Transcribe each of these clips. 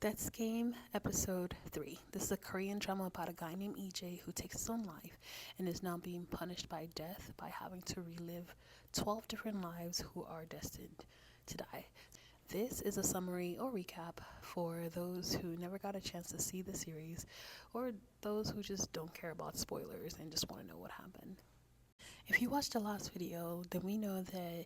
Death's Game, Episode 3. This is a Korean drama about a guy named EJ who takes his own life and is now being punished by death by having to relive 12 different lives who are destined to die. This is a summary or recap for those who never got a chance to see the series or those who just don't care about spoilers and just want to know what happened. If you watched the last video, then we know that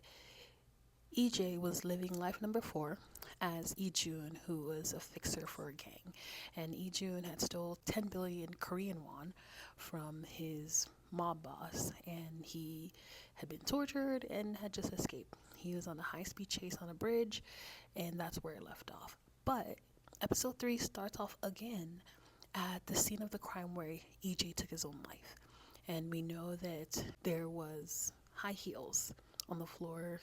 EJ was living life number 4 as Ijun, who was a fixer for a gang. And Ijun had stole 10 billion Korean won from his mob boss, and he had been tortured and had just escaped. He was on a high-speed chase on a bridge, and that's where it left off. But episode 3 starts off again at the scene of the crime where EJ took his own life. And we know that there was high heels on the floor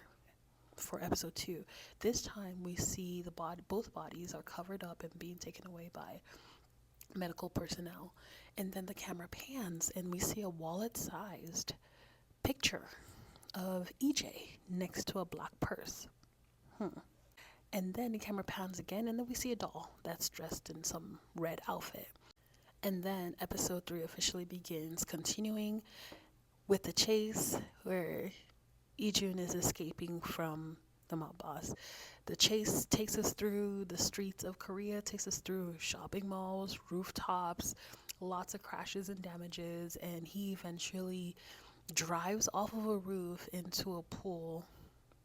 for episode 2. This time we see both bodies are covered up and being taken away by medical personnel. And then the camera pans and we see a wallet-sized picture of EJ next to a black purse. And then the camera pans again and then we see a doll that's dressed in some red outfit. And then episode 3 officially begins, continuing with the chase where Ijun is escaping from the mob boss. The chase takes us through the streets of Korea, takes us through shopping malls, rooftops, lots of crashes and damages, and he eventually drives off of a roof into a pool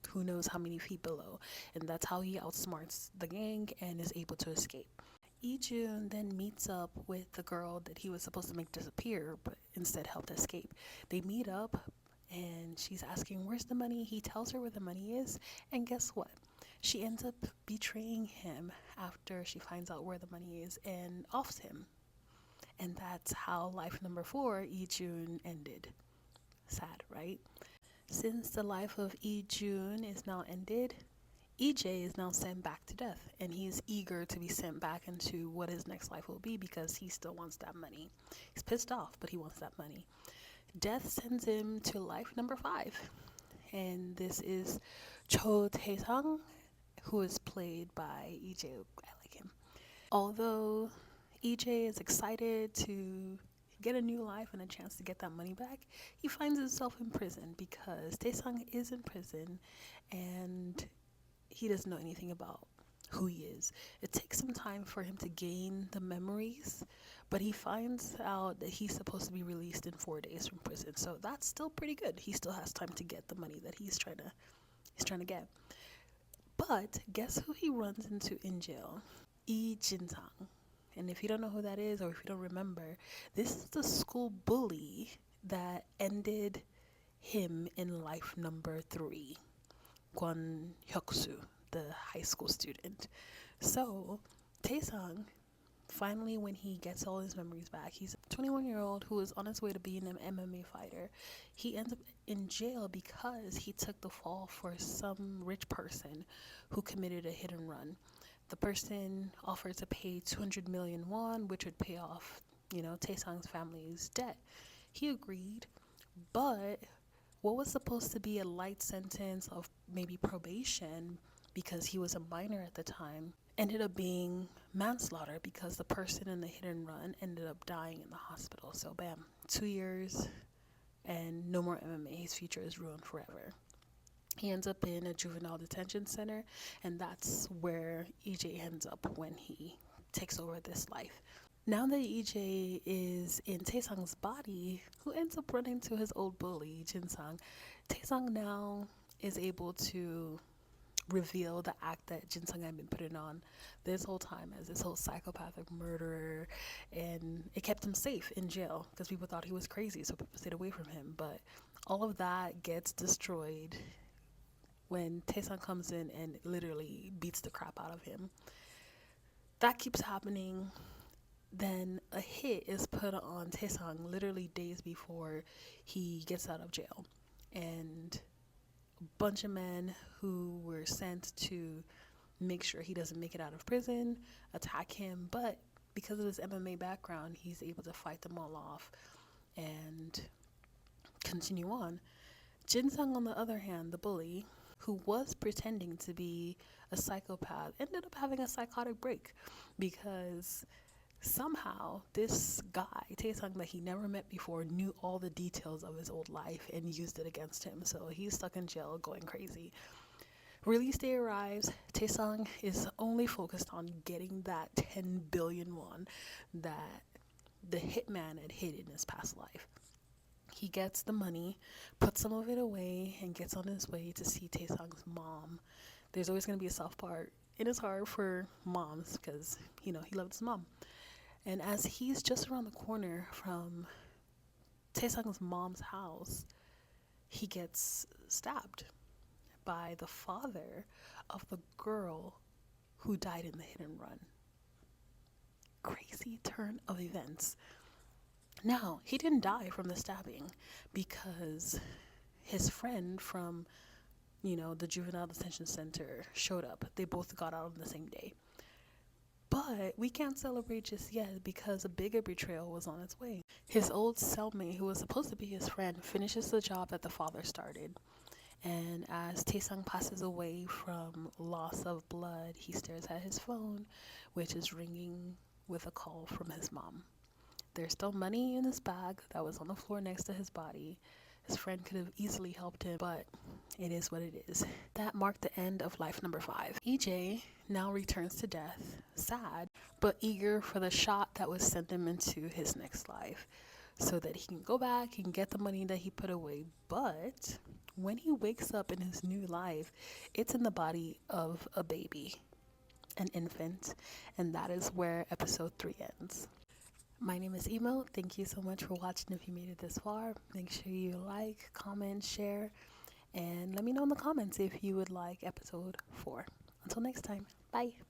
who knows how many feet below, and that's how he outsmarts the gang and is able to escape. Ijun then meets up with the girl that he was supposed to make disappear but instead helped escape. They meet up and she's asking where's the money. He tells her where the money is, and guess what? She ends up betraying him after she finds out where the money is and offs him. And that's how life number 4, Ijun, ended. Sad, right? Since the life of Ijun is now ended, EJ is now sent back to death, and he is eager to be sent back into what his next life will be because he still wants that money. He's pissed off, but he wants that money. Death sends him to life number 5, and this is Cho Tae-sung, who is played by EJ. I like him. Although EJ is excited to get a new life and a chance to get that money back, he finds himself in prison because Tae-sung is in prison and he doesn't know anything about who he is. It takes some time for him to gain the memories, but he finds out that he's supposed to be released in 4 days from prison. So that's still pretty good. He still has time to get the money that he's trying to get. But guess who he runs into in jail? Lee Jin-sang. And if you don't know who that is, or if you don't remember, this is the school bully that ended him in life number 3. Kwon Hyuk-soo, the high school student. So Tae-sung, finally, when he gets all his memories back, he's a 21-year-old who is on his way to being an MMA fighter. He ends up in jail because he took the fall for some rich person who committed a hit and run. The person offered to pay 200 million won, which would pay off, Tae-sung's family's debt. He agreed, but what was supposed to be a light sentence of maybe probation because he was a minor at the time ended up being manslaughter because the person in the hit and run ended up dying in the hospital. So bam, 2 years and no more MMA. His future is ruined forever. He ends up in a juvenile detention center, and that's where EJ ends up when he takes over this life. Now that EJ is in Tae-sung's body, who ends up running to his old bully, Jin-sung, Tae-sung now is able to reveal the act that Jin-sung had been putting on this whole time as this whole psychopathic murderer, and it kept him safe in jail because people thought he was crazy, so people stayed away from him. But all of that gets destroyed when Tae-sung comes in and literally beats the crap out of him. That keeps happening. Then a hit is put on Tae-sung literally days before he gets out of jail, and a bunch of men who were sent to make sure he doesn't make it out of prison attack him, but because of his MMA background, he's able to fight them all off and continue on. Jin-sung, on the other hand, the bully, who was pretending to be a psychopath, ended up having a psychotic break because somehow this guy, Taesung, that he never met before, knew all the details of his old life and used it against him. So he's stuck in jail going crazy. Release day arrives. Taesung is only focused on getting that 10 billion won that the hitman had hid in his past life. He gets the money, puts some of it away, and gets on his way to see Taesung's mom. There's always going to be a soft part in his heart for moms because, he loved his mom. And as he's just around the corner from Taesung's mom's house, he gets stabbed by the father of the girl who died in the hit and run. Crazy turn of events. Now, he didn't die from the stabbing because his friend from, the juvenile detention center showed up. They both got out on the same day. But we can't celebrate just yet because a bigger betrayal was on its way. His old cellmate, who was supposed to be his friend, finishes the job that the father started. And as Taesung passes away from loss of blood, he stares at his phone, which is ringing with a call from his mom. There's still money in his bag that was on the floor next to his body. His friend could have easily helped him, but it is what it is. That marked the end of life number 5. EJ now returns to death, sad, but eager for the shot that would send him into his next life so that he can go back and get the money that he put away. But when he wakes up in his new life, it's in the body of a baby, an infant, and that is where episode 3 ends. My name is Emo. Thank you so much for watching. If you made it this far, make sure you like, comment, share, and let me know in the comments if you would like episode 4. Until next time, bye.